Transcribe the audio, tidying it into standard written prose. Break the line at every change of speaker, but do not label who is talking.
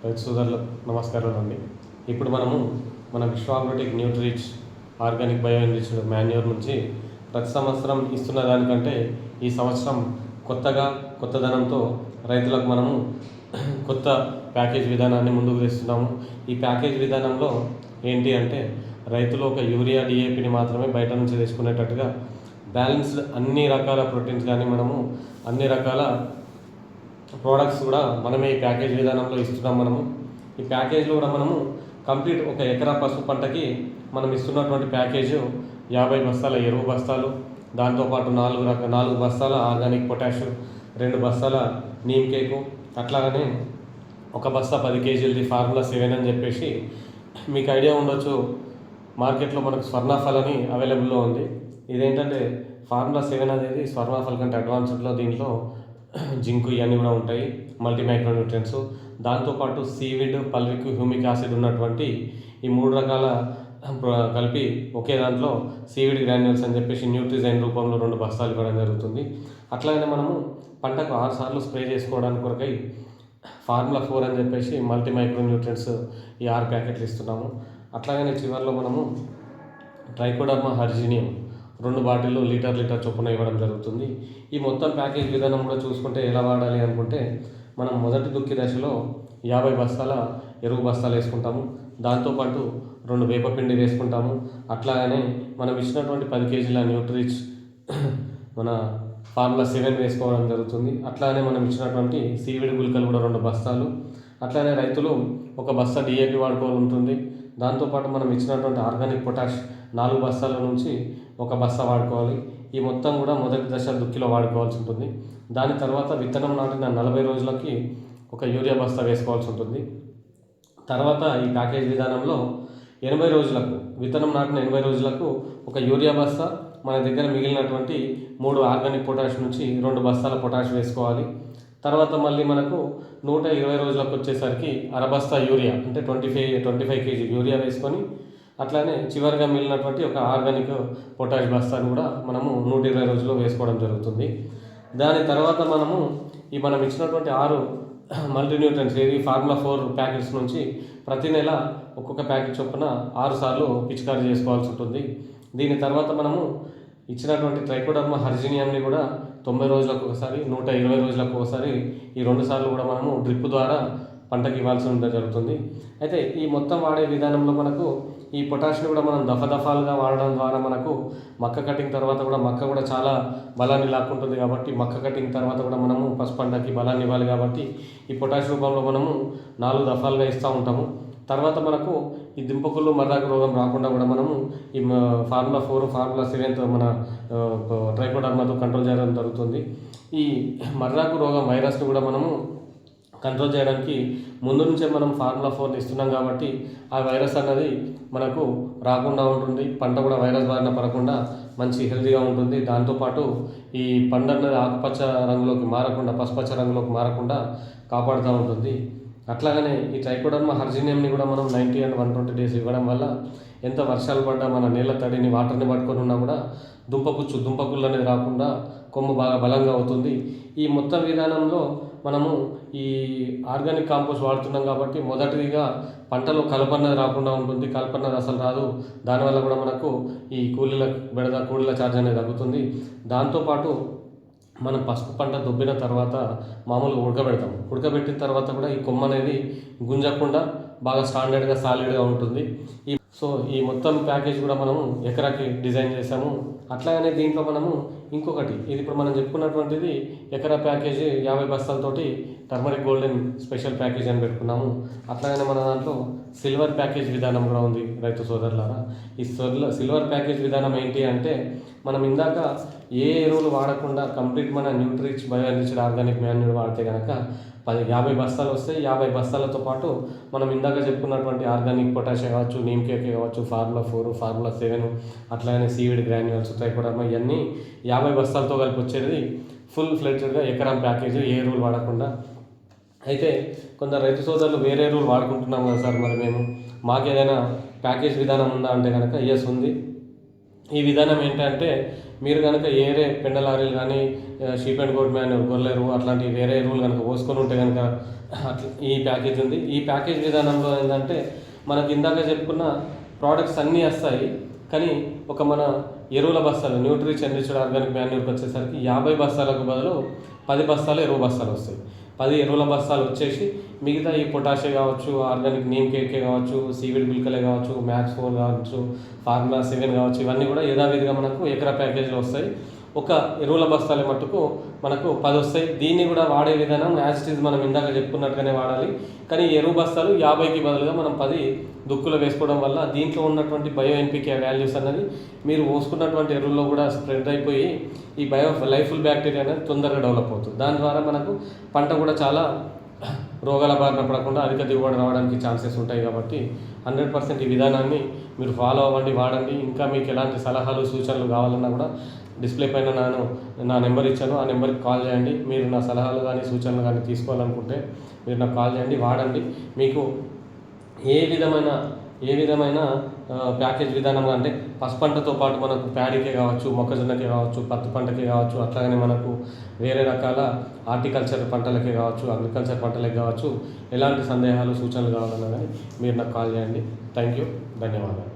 రైతు సోదరులకు నమస్కారం అండి. ఇప్పుడు మనము మన విశ్వాగ్రోటెక్ న్యూట్రిచ్ ఆర్గానిక్ బయో ఎన్రిచ్డ్ మాన్యూర్ నుంచి ప్రతి సంవత్సరం ఇస్తున్న దానికంటే ఈ సంవత్సరం కొత్తదనంతో రైతులకు మనము కొత్త ప్యాకేజ్ విధానాన్ని ముందుకు తెస్తున్నాము. ఈ ప్యాకేజ్ విధానంలో ఏంటి అంటే రైతులు ఒక యూరియా డిఏపిని మాత్రమే బయట నుంచి తెచ్చుకునేటట్టుగా బ్యాలెన్స్డ్ అన్ని రకాల ప్రోటీన్స్ కానీ మనము అన్ని రకాల ప్రోడక్ట్స్ కూడా మనమే ఈ ప్యాకేజ్ విధానంలో ఇస్తున్నాం. ఈ ప్యాకేజ్లో కూడా మనము కంప్లీట్ ఒక ఎకరా పసుపు పంటకి మనం ఇస్తున్నటువంటి ప్యాకేజు 50 బస్తాల ఎరువు బస్తాలు, దాంతోపాటు 4 బస్తాల ఆర్గానిక్ పొటాష్, 2 బస్తాల నీమ్ కేకు, అట్లాగనే ఒక బస్తా 10 కేజీలది ఫార్ములా 7 అని చెప్పేసి మీకు ఐడియా ఉండొచ్చు. మార్కెట్లో మనకు స్వర్ణాఫల్ అని అవైలబుల్లో ఉంది. ఇదేంటంటే ఫార్ములా 7 అనేది స్వర్ణాఫల్ కంటే అడ్వాన్స్డ్లో దీంట్లో జింకు ఇవన్నీ కూడా ఉంటాయి, మల్టీ మైక్రోన్యూట్రియన్స్. దాంతోపాటు సీవిడ్, పల్విక్, హ్యూమిక్ యాసిడ్ ఉన్నటువంటి ఈ 3 రకాల కలిపి ఒకే దాంట్లో సీవిడ్ గ్రాన్యూల్స్ అని చెప్పేసి న్యూట్రిజైన్ రూపంలో 2 బస్తాలు ఇవ్వడం జరుగుతుంది. అట్లాగనే మనము పంటకు 6 సార్లు స్ప్రే చేసుకోవడానికి కొరకై ఫార్ములా 4 అని చెప్పేసి మల్టీ మైక్రోన్యూట్రియన్స్ ఈ 6 ప్యాకెట్లు ఇస్తున్నాము. అట్లాగనే చివరిలో మనము ట్రైకోడర్మా హర్జినియం 2 బాటిల్లో లీటర్ చొప్పున ఇవ్వడం జరుగుతుంది. ఈ మొత్తం ప్యాకేజ్ విధానం కూడా చూసుకుంటే ఎలా వాడాలి అనుకుంటే మనం మొదటి దుక్కి దశలో 50 బస్తాల ఎరువు బస్తాలు వేసుకుంటాము. దాంతోపాటు 2 వేపపిండి వేసుకుంటాము. అట్లాగనే మనం ఇచ్చినటువంటి 10 కేజీల న్యూట్రిచ్ మన ఫార్ములా 7 వేసుకోవడం జరుగుతుంది. అట్లానే మనం ఇచ్చినటువంటి సీవిడ్ గుళికలు కూడా 2 బస్తాలు. అట్లానే రైతులు ఒక బస్తా డిఏపి వాడుకోవాలి ఉంటుంది. దాంతోపాటు మనం ఇచ్చినటువంటి ఆర్గానిక్ పొటాష్ 4 బస్తాల నుంచి ఒక బస్తా వాడుకోవాలి. ఈ మొత్తం కూడా మొదటి దశ దుక్కిలో వాడుకోవాల్సి ఉంటుంది. దాని తర్వాత విత్తనం నాటిన 40 రోజులకి ఒక యూరియా బస్తా వేసుకోవాల్సి ఉంటుంది. తర్వాత ఈ ప్యాకేజ్ విధానంలో 80 రోజులకు విత్తనం నాటిన 80 రోజులకు ఒక యూరియా బస్తా, మన దగ్గర మిగిలినటువంటి 3 ఆర్గానిక్ పొటాష్ నుంచి 2 బస్తాల పొటాష్ వేసుకోవాలి. తర్వాత మళ్ళీ మనకు 120 రోజులకు వచ్చేసరికి అరబస్తా యూరియా అంటే 25 కేజీ యూరియా వేసుకొని అట్లానే చివరిగా మిగిలినటువంటి ఒక ఆర్గానిక్ పొటాష్ బస్తాను కూడా మనము 120 రోజుల్లో వేసుకోవడం జరుగుతుంది. దాని తర్వాత మనం ఇచ్చినటువంటి 6 మల్టీన్యూట్రియన్స్ ఏది ఫార్ములా 4 ప్యాకెట్స్ నుంచి ప్రతి నెల ఒక్కొక్క ప్యాకెట్ చొప్పున 6 సార్లు పిచికారీ చేసుకోవాల్సి ఉంటుంది. దీని తర్వాత మనము ఇచ్చినటువంటి ట్రైకోడర్మా హర్జినియంని కూడా 90 రోజులకు ఒకసారి, 120 రోజులకు ఒకసారి ఈ 2 సార్లు కూడా మనము డ్రిప్ ద్వారా పంటకి ఇవ్వాల్సి జరుగుతుంది. అయితే ఈ మొత్తం వాడే విధానంలో మనకు ఈ పొటాషియం కూడా మనం దఫాలుగా వాడడం ద్వారా మనకు మక్క కటింగ్ తర్వాత కూడా మక్క కూడా చాలా బలాన్ని లాక్కుంటుంది. కాబట్టి మక్క కటింగ్ తర్వాత కూడా మనము పసుపు పంటకి బలాన్ని ఇవ్వాలి. కాబట్టి ఈ పొటాష్ రూపంలో మనము 4 దఫాలుగా ఇస్తూ ఉంటాము. తర్వాత మనకు ఈ దింపకుళ్ళు మర్రాకు రోగం రాకుండా కూడా మనము ఈ ఫార్ములా 4 ఫార్ములా 7 మన ట్రైకోడర్మాతో కంట్రోల్ చేయడం జరుగుతుంది. ఈ మర్రాకు రోగం వైరస్ని కూడా మనము కంట్రోల్ చేయడానికి ముందు నుంచే మనం ఫార్ములా 4 ఇస్తున్నాం. కాబట్టి ఆ వైరస్ అన్నది మనకు రాకుండా ఉంటుంది. పంట కూడా వైరస్ బారిన పడకుండా మంచి హెల్తీగా ఉంటుంది. దాంతోపాటు ఈ పంట అన్నది ఆకుపచ్చ రంగులోకి మారకుండా, పసుపచ్చ రంగులోకి మారకుండా కాపాడుతూ ఉంటుంది. అట్లాగనే ఈ ట్రైకోడర్మా హర్జినియంని కూడా మనం 90 and 120 డేస్ ఇవ్వడం వల్ల ఎంత వర్షాలు పడ్డా మన నీళ్ళ తడిని వాటర్ని పట్టుకొని ఉన్నా కూడా దుంపకుళ్ళు అనేది రాకుండా కొమ్ము బాగా బలంగా అవుతుంది. ఈ మొత్తం విధానంలో మనము ఈ ఆర్గానిక్ కాంపోస్ట్ వాడుతున్నాం కాబట్టి మొదటిగా పంటలో కలపన్నది రాకుండా ఉంటుంది. కలపన్నది అసలు రాదు. దానివల్ల కూడా మనకు ఈ కూలీల ఛార్జ్ అనేది తగ్గుతుంది. దాంతోపాటు మనం పసుపు పంట దుబ్బిన తర్వాత మామూలుగా ఉడకబెట్టిన తర్వాత కూడా ఈ కొమ్మ అనేది గుంజకుండా బాగా స్టాండర్డ్గా సాలిడ్గా ఉంటుంది. ఈ మొత్తం ప్యాకేజ్ కూడా మనము ఎకరాకి డిజైన్ చేసాము. అట్లాగనే దీంట్లో మనము ఇంకొకటి, ఇది ఇప్పుడు మనం చెప్పుకున్నటువంటిది ఎకరా ప్యాకేజీ 50 బస్తాలతోటి టర్మరిక్ గోల్డెన్ స్పెషల్ ప్యాకేజ్ అని పెట్టుకున్నాము. అట్లాగనే మన దాంట్లో సిల్వర్ ప్యాకేజ్ విధానం కూడా ఉంది. రైతు సోదరులారా, ఈ సిల్వర్ ప్యాకేజ్ విధానం ఏంటి అంటే మనం ఇందాక ఏ ఎరువులు వాడకుండా కంప్లీట్ మన న్యూట్రిచ్ బయో ఎన్రిచ్డ్ ఆర్గానిక్ మాన్యూర్ వాడితే కనుక 50 బస్తాలు వస్తాయి. 50 బస్తాలతో పాటు మనం ఇందాక చెప్పుకున్నటువంటి ఆర్గానిక్ పొటాషియం కావచ్చు, నీమ్ కేక్ కావచ్చు, ఫార్ములా 4, ఫార్ములా 7, అట్లానే సీవిడ్ గ్రాన్యూల్స్, ట్రైకోడర్మా ఇవన్నీ 50 బస్తాలతో కలిపి వచ్చేది ఫుల్ ఫ్లెడ్జ్డ్గా ఎకరం ప్యాకేజ్, ఏ ఎరువులు వాడకుండా. అయితే కొందరు రైతు సోదరులు వేరే ఎరువులు వాడుకుంటున్నాం కదా సార్, మరి మాకు ఏదైనా ప్యాకేజ్ విధానం ఉందా అంటే కనుక ఎస్ ఉంది. ఈ విధానం ఏంటంటే మీరు కనుక ఏరే పెండ లారీలు కానీ షీప్ అండ్ గోడ్ మ్యాన్ గొర్రెల ఎరువు అట్లాంటి వేరే ఎరువులు కనుక పోసుకొని ఉంటే కనుక అట్లా ఈ ప్యాకేజ్ ఉంది. ఈ ప్యాకేజ్ విధానంలో ఏంటంటే మనకి ఇందాక చెప్పుకున్న ప్రోడక్ట్స్ అన్నీ వస్తాయి. కానీ ఒక మన ఎరువుల బస్తాలు న్యూట్రిచ్ ఎన్రిచ్డ్ ఆర్గానిక్ మాన్యూర్కి వచ్చేసరికి 50 బస్తాలకు బదులు 10 బస్తాలు ఎరువు బస్తాలు వస్తాయి. 10 ఎరువుల బస్తాలు వచ్చేసి మిగతా ఈ పొటాషియం కావచ్చు, ఆర్గానిక్ నీమ్ కేకే కావచ్చు, సీవిడ్ బిల్కలే కావచ్చు, మ్యాక్స్ 4 కావచ్చు, ఫార్ములా 7 కావచ్చు, ఇవన్నీ కూడా యథావిధిగా మనకు ఎకరా ప్యాకేజ్లో వస్తాయి. ఒక ఎరువుల బస్తాల మట్టుకు మనకు 10 వస్తాయి. దీన్ని కూడా వాడే విధానం యాజ్ ఇట్ ఈజ్ మనం ఇందాక చెప్పుకున్నట్టుగానే వాడాలి. కానీ ఎరువు బస్తాలు 50కి బదులుగా మనం 10 దుక్కులు వేసుకోవడం వల్ల దీంట్లో ఉన్నటువంటి బయో ఎన్పికే వాల్యూస్ అన్నది మీరు పోసుకున్నటువంటి ఎరువుల్లో కూడా స్ప్రెడ్ అయిపోయి ఈ లైఫుల్ బ్యాక్టీరియా అనేది తొందరగా డెవలప్ అవుతుంది. దాని ద్వారా మనకు పంట కూడా చాలా రోగాల బారిన పడకుండా అధిక దిగుబడి రావడానికి ఛాన్సెస్ ఉంటాయి. కాబట్టి 100% ఈ విధానాన్ని మీరు ఫాలో అవ్వండి, వాడండి. ఇంకా మీకు ఎలాంటి సలహాలు సూచనలు కావాలన్నా కూడా డిస్ప్లే పైన నా నెంబర్ ఇచ్చాను, ఆ నెంబర్కి కాల్ చేయండి. మీరు నా సలహాలు కానీ సూచనలు కానీ తీసుకోవాలనుకుంటే మీరు నాకు కాల్ చేయండి, వాడండి. మీకు ఏ విధమైన ప్యాకేజ్ విధానం అంటే పసుపు పంటతో పాటు మనకు ప్యాడీకే కావచ్చు, మొక్కజొన్నకే కావచ్చు, పత్తి పంటకే కావచ్చు, అట్లాగనే మనకు వేరే రకాల హార్టికల్చర్ పంటలకే కావచ్చు, అగ్రికల్చర్ పంటలకే కావచ్చు, ఎలాంటి సందేహాలు సూచనలు కావాలన్నా కానీ మీరు నాకు కాల్ చేయండి. థ్యాంక్ యూ, ధన్యవాదాలు.